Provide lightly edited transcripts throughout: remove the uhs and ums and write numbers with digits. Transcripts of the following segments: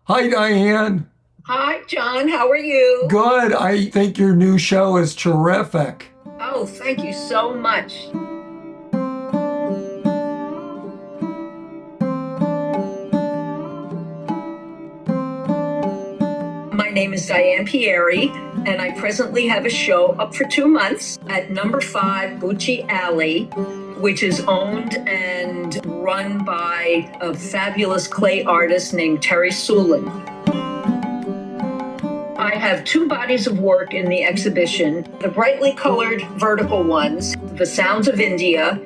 Hi, Diane. Hi, John. How are you? Good. I think your new show is terrific. Oh, thank you so much. My name is Diane Pieri, and I presently have a show up for 2 months at number 5 Butchie Alley, which is owned and run by a fabulous clay artist named Terry Sulin. I have two bodies of work in the exhibition, the brightly colored vertical ones, The Sounds of India,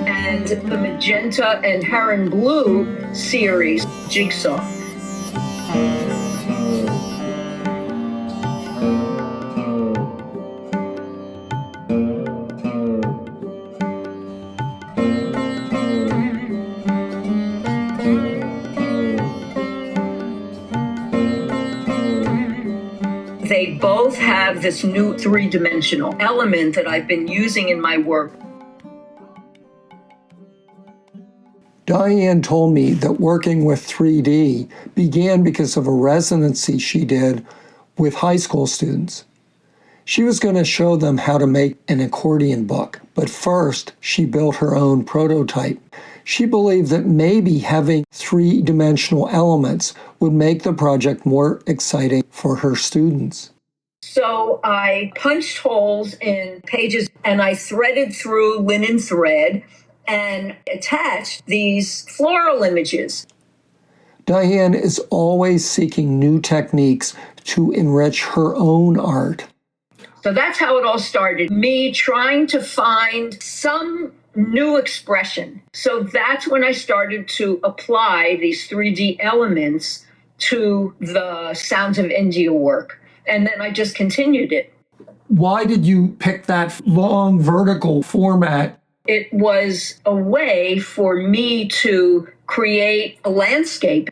and the magenta and heron blue series, Jigsaw. They both have this new three-dimensional element that I've been using in my work. Diane told me that working with 3D began because of a residency she did with high school students. She was going to show them how to make an accordion book, but first she built her own prototype. She believed that maybe having three-dimensional elements would make the project more exciting for her students. So I punched holes in pages and I threaded through linen thread and attached these floral images. Diane is always seeking new techniques to enrich her own art. So that's how it all started, me trying to find some new expression. So that's when I started to apply these 3D elements to the Sounds of India work. And then I just continued it. Why did you pick that long vertical format? It was a way for me to create a landscape.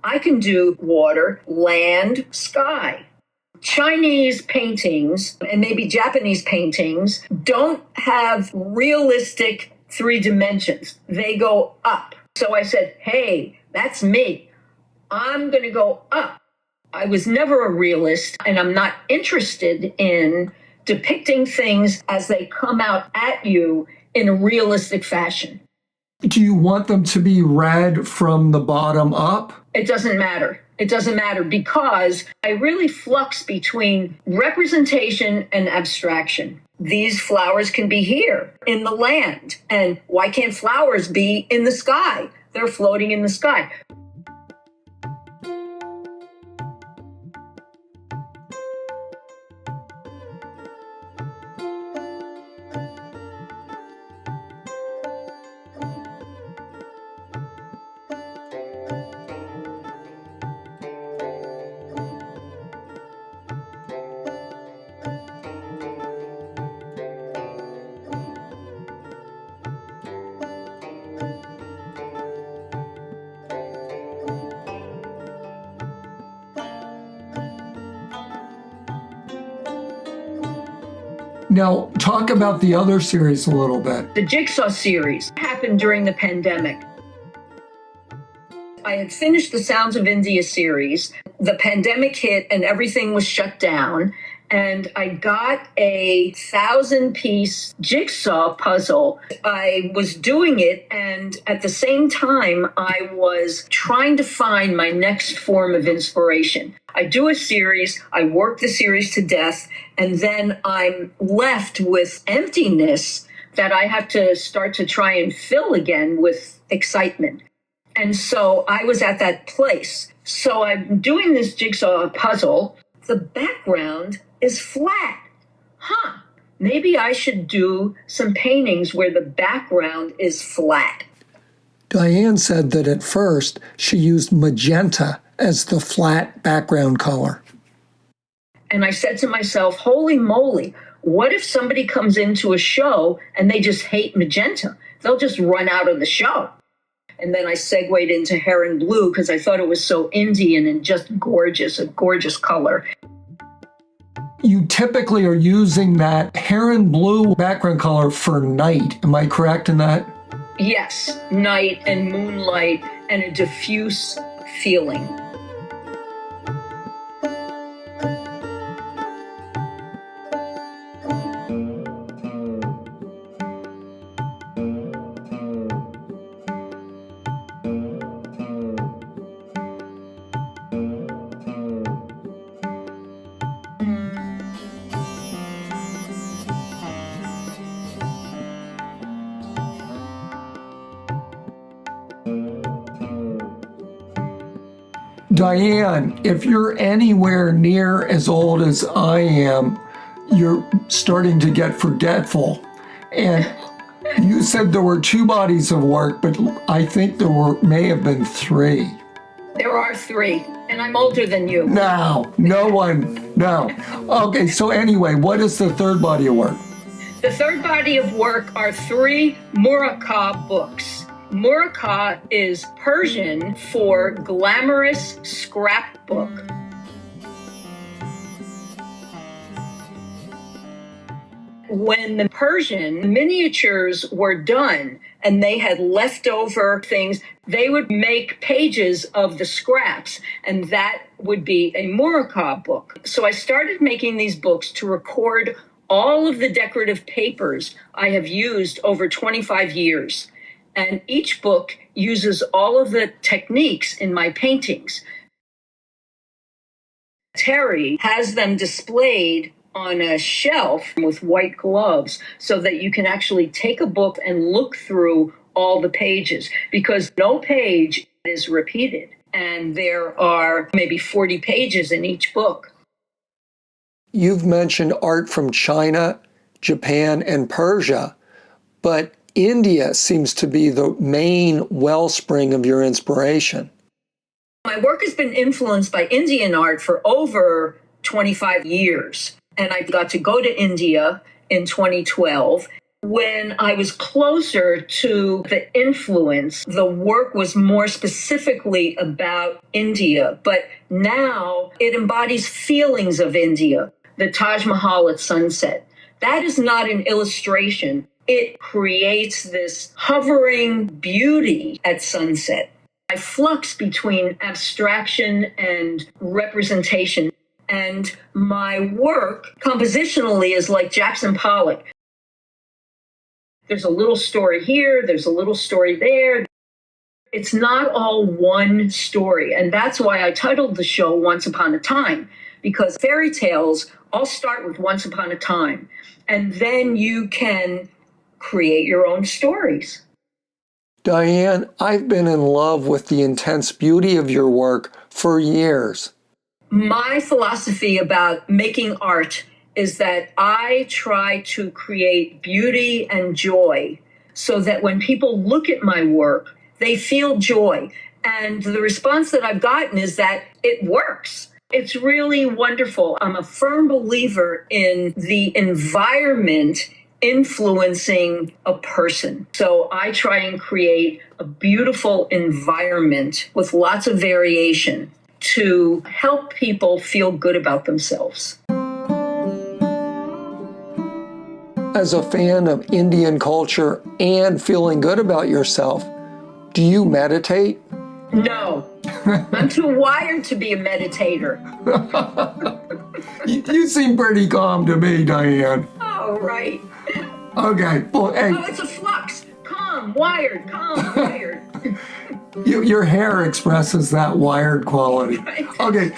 I can do water, land, sky. Chinese paintings and maybe Japanese paintings don't have realistic three dimensions. They go up. So I said, hey, that's me. I'm going to go up. I was never a realist, and I'm not interested in depicting things as they come out at you in a realistic fashion. Do you want them to be read from the bottom up? It doesn't matter. It doesn't matter because I really flux between representation and abstraction. These flowers can be here in the land. And why can't flowers be in the sky? They're floating in the sky. Now, talk about the other series a little bit. The Jigsaw series happened during the pandemic. I had finished the Sounds of India series. The pandemic hit and everything was shut down. And I got a 1,000-piece jigsaw puzzle. I was doing it, and at the same time, I was trying to find my next form of inspiration. I do a series, I work the series to death, and then I'm left with emptiness that I have to start to try and fill again with excitement. And so I was at that place. So I'm doing this jigsaw puzzle. The background is flat. Maybe I should do some paintings where the background is flat. Diane said that at first she used magenta as the flat background color. And I said to myself, holy moly, what if somebody comes into a show and they just hate magenta? They'll just run out of the show. And then I segued into Heron Blue because I thought it was so Indian and just gorgeous, a gorgeous color. You typically are using that heron blue background color for night. Am I correct in that? Yes, night and moonlight and a diffuse feeling. Diane, if you're anywhere near as old as I am, you're starting to get forgetful. And you said there were 2 bodies of work, but I think may have been 3. There are 3, and I'm older than you. No. Okay, so anyway, what is the 3rd body of work? The 3rd body of work are 3 Morocco books. Morocco is Persian for glamorous scrapbook. When the Persian miniatures were done and they had leftover things, they would make pages of the scraps, and that would be a Morocco book. So I started making these books to record all of the decorative papers I have used over 25 years. And each book uses all of the techniques in my paintings. Terry has them displayed on a shelf with white gloves so that you can actually take a book and look through all the pages, because no page is repeated. And there are maybe 40 pages in each book. You've mentioned art from China, Japan, and Persia, but India seems to be the main wellspring of your inspiration. My work has been influenced by Indian art for over 25 years. And I got to go to India in 2012. When I was closer to the influence, the work was more specifically about India. But now it embodies feelings of India. The Taj Mahal at sunset. That is not an illustration. It creates this hovering beauty at sunset. I flux between abstraction and representation. And my work compositionally is like Jackson Pollock. There's a little story here, there's a little story there. It's not all one story. And that's why I titled the show Once Upon a Time, because fairy tales all start with Once Upon a Time. And then you can create your own stories. Diane, I've been in love with the intense beauty of your work for years. My philosophy about making art is that I try to create beauty and joy so that when people look at my work, they feel joy. And the response that I've gotten is that it works. It's really wonderful. I'm a firm believer in the environment influencing a person. So I try and create a beautiful environment with lots of variation to help people feel good about themselves. As a fan of Indian culture and feeling good about yourself, do you meditate? No, I'm too wired to be a meditator. You seem pretty calm to me, Diane. Oh, right. Okay, well, hey. Oh, it's a flux. Calm, wired. Your hair expresses that wired quality. Right. Okay,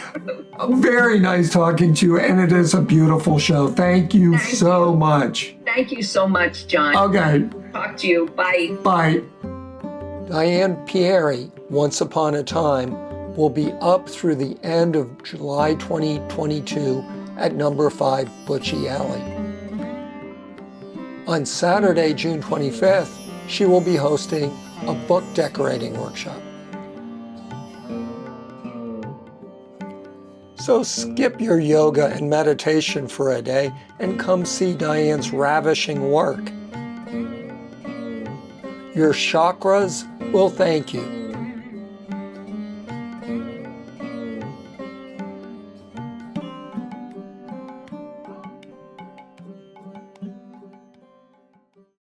very nice talking to you, and it is a beautiful show. Thank you so much. Thank you so much, John. Okay. Talk to you. Bye. Bye. Diane Pieri, Once Upon a Time, will be up through the end of July 2022 at number 5 Butchie Alley. On Saturday, June 25th, she will be hosting a book decorating workshop. So skip your yoga and meditation for a day and come see Diane's ravishing work. Your chakras, Well, thank you.